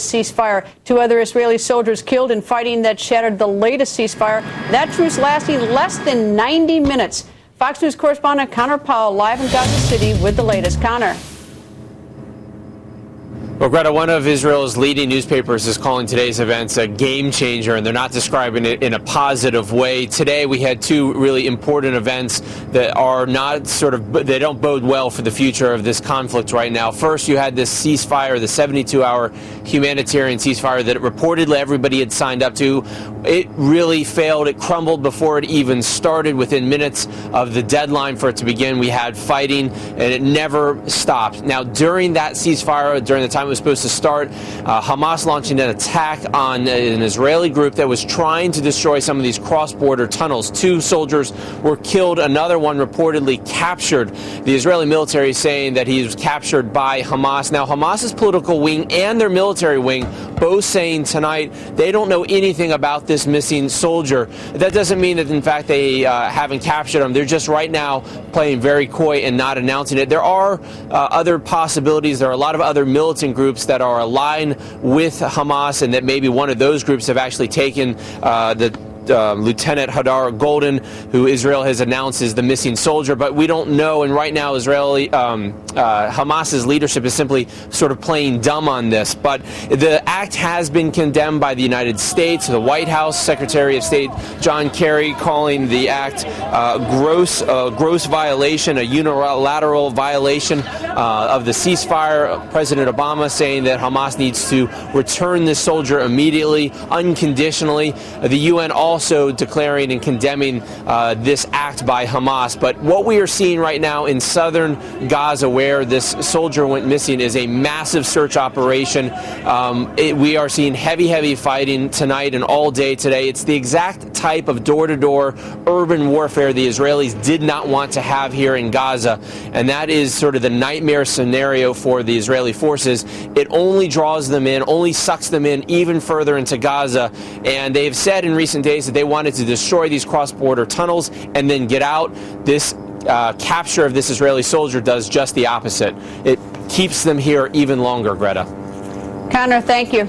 latest ceasefire. 2 other Israeli soldiers killed in fighting that shattered the latest ceasefire. That truce lasting less than 90 minutes. Fox News correspondent Connor Powell live in Gaza City with the latest. Connor. Well, Greta, one of Israel's leading newspapers is calling today's events a game changer, and they're not describing it in a positive way. Today, we had 2 really important events that are not they don't bode well for the future of this conflict right now. First, you had this ceasefire, the 72-hour humanitarian ceasefire that reportedly everybody had signed up to. It really failed. It crumbled before it even started. Within minutes of the deadline for it to begin, we had fighting, and it never stopped. Now, during that ceasefire, during the time it was supposed to start, Hamas launching an attack on an Israeli group that was trying to destroy some of these cross-border tunnels. 2 soldiers were killed. Another one reportedly captured. The Israeli military saying that he was captured by Hamas. Now, Hamas's political wing and their military wing both saying tonight they don't know anything about this missing soldier. That doesn't mean that, in fact, they haven't captured him. They're just right now playing very coy and not announcing it. There are other possibilities. There are a lot of other militant groups that are aligned with Hamas, and that maybe one of those groups have actually taken the Lieutenant Hadar Golden, who Israel has announced is the missing soldier, but we don't know. And right now, Hamas's leadership is simply sort of playing dumb on this. But the act has been condemned by the United States. The White House Secretary of State John Kerry calling the act gross violation, a unilateral violation of the ceasefire. President Obama saying that Hamas needs to return this soldier immediately, unconditionally. The UN also declaring and condemning this act by Hamas. But what we are seeing right now in southern Gaza, where this soldier went missing, is a massive search operation. We are seeing heavy fighting tonight and all day today. It's the exact type of door-to-door urban warfare the Israelis did not want to have here in Gaza, and that is sort of the nightmare scenario for the Israeli forces. It only draws them in, only sucks them in even further into Gaza, and they've said in recent days that they wanted to destroy these cross-border tunnels and then get out. This capture of this Israeli soldier does just the opposite. It keeps them here even longer, Greta. Connor, thank you.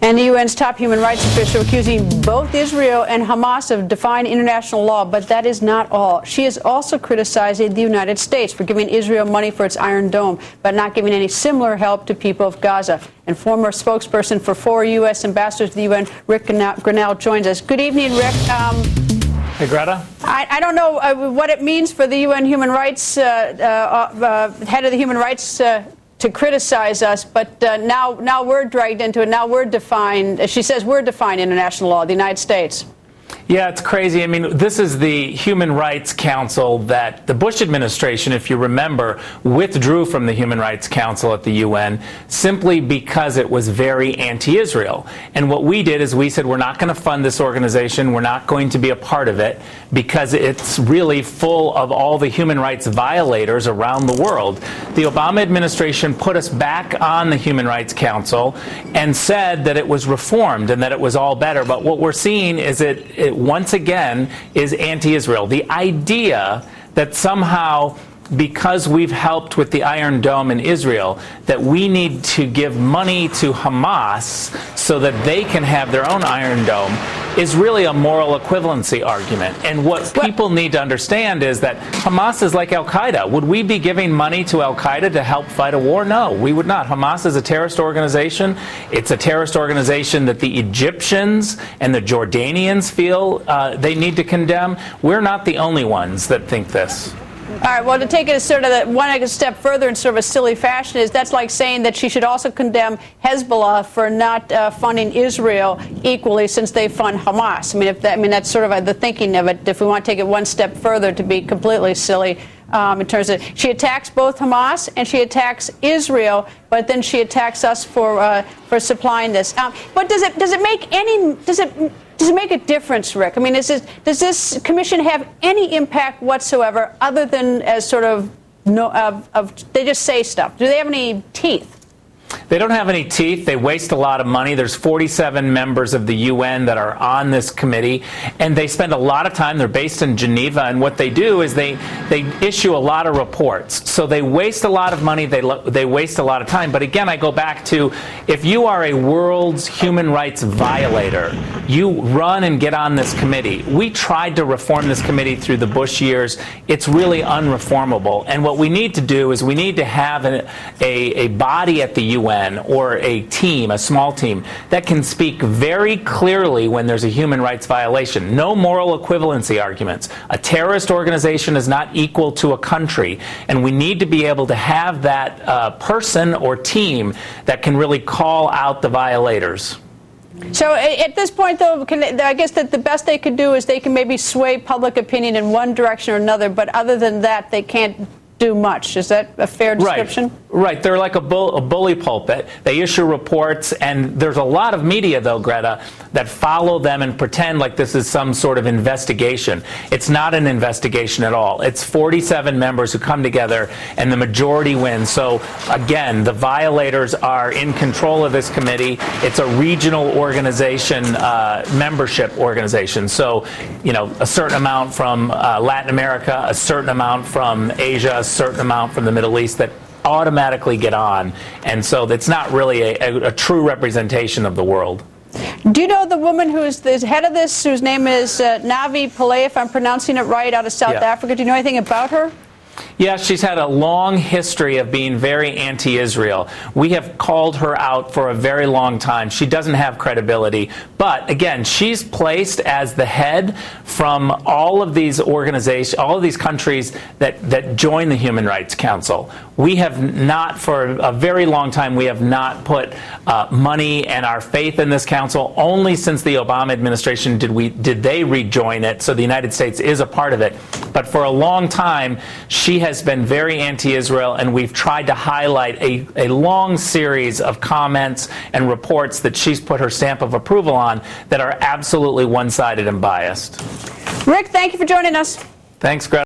And the UN's top human rights official accusing both Israel and Hamas of defying international law, but that is not all. She is also criticizing the United States for giving Israel money for its Iron Dome, but not giving any similar help to people of Gaza. And former spokesperson for 4 U.S. ambassadors to the UN, Rick Grinnell, joins us. Good evening, Rick. Hey, Greta. I don't know what it means for the UN human rights head of the human rights to criticize us, but now we're dragged into it. Now we're defying, she says we're defying international law, the United States. Yeah, it's crazy. I mean, this is the Human Rights Council that the Bush administration, if you remember, withdrew from the Human Rights Council at the UN simply because it was very anti-Israel. And what we did is we said we're not going to fund this organization, we're not going to be a part of it, because it's really full of all the human rights violators around the world. The Obama administration put us back on the Human Rights Council and said that it was reformed and that it was all better. But what we're seeing is it once again is anti-Israel. The idea that somehow, because we've helped with the Iron Dome in Israel, that we need to give money to Hamas so that they can have their own Iron Dome is really a moral equivalency argument. And what people need to understand is that Hamas is like Al-Qaeda. Would we be giving money to Al-Qaeda to help fight a war? No, we would not. Hamas is a terrorist organization. It's a terrorist organization that the Egyptians and the Jordanians feel they need to condemn. We're not the only ones that think this. All right, well, to take it sort of one step further in sort of a silly fashion, is that's like saying that she should also condemn Hezbollah for not funding Israel equally, since they fund Hamas. I mean, that's sort of the thinking of it, if we want to take it one step further to be completely silly. In terms of, she attacks both Hamas and she attacks Israel, but then she attacks us for supplying this. But does it make a difference, Rick? I mean, does this commission have any impact whatsoever, other than as sort of they just say stuff? Do they have any teeth? They don't have any teeth. They waste a lot of money. There's 47 members of the UN that are on this committee, and they spend a lot of time. They're based in Geneva, and what they do is they issue a lot of reports. So they waste a lot of money. They waste a lot of time. But again, I go back to, if you are a world's human rights violator, you run and get on this committee. We tried to reform this committee through the Bush years. It's really unreformable. And what we need to do is we need to have a body at the UN, or a team, a small team, that can speak very clearly when there's a human rights violation. No moral equivalency arguments. A terrorist organization is not equal to a country, and we need to be able to have that person or team that can really call out the violators. So at this point, though, I guess that the best they could do is they can maybe sway public opinion in one direction or another, but other than that, they can't do much. Is that a fair description? Right. They're like a bully pulpit. They issue reports, and there's a lot of media, though, Greta, that follow them and pretend like this is some sort of investigation. It's not an investigation at all. It's 47 members who come together, and the majority wins. So, again, the violators are in control of this committee. It's a regional organization, membership organization. So, a certain amount from Latin America, a certain amount from Asia, a certain amount from the Middle East that automatically get on, and so it's not really a true representation of the world. Do you know the woman who is the head of this, whose name is Navi Pillay, if I'm pronouncing it right, out of South Africa? Do you know anything about her? Yeah, she's had a long history of being very anti-Israel. We have called her out for a very long time. She doesn't have credibility. But, again, she's placed as the head from all of these organizations, all of these countries that join the Human Rights Council. We have not, for a very long time, we have not put money and our faith in this council. Only since the Obama administration did they rejoin it, so the United States is a part of it. But for a long time, she has been very anti-Israel, and we've tried to highlight a long series of comments and reports that she's put her stamp of approval on that are absolutely one-sided and biased. Rick, thank you for joining us. Thanks, Greta.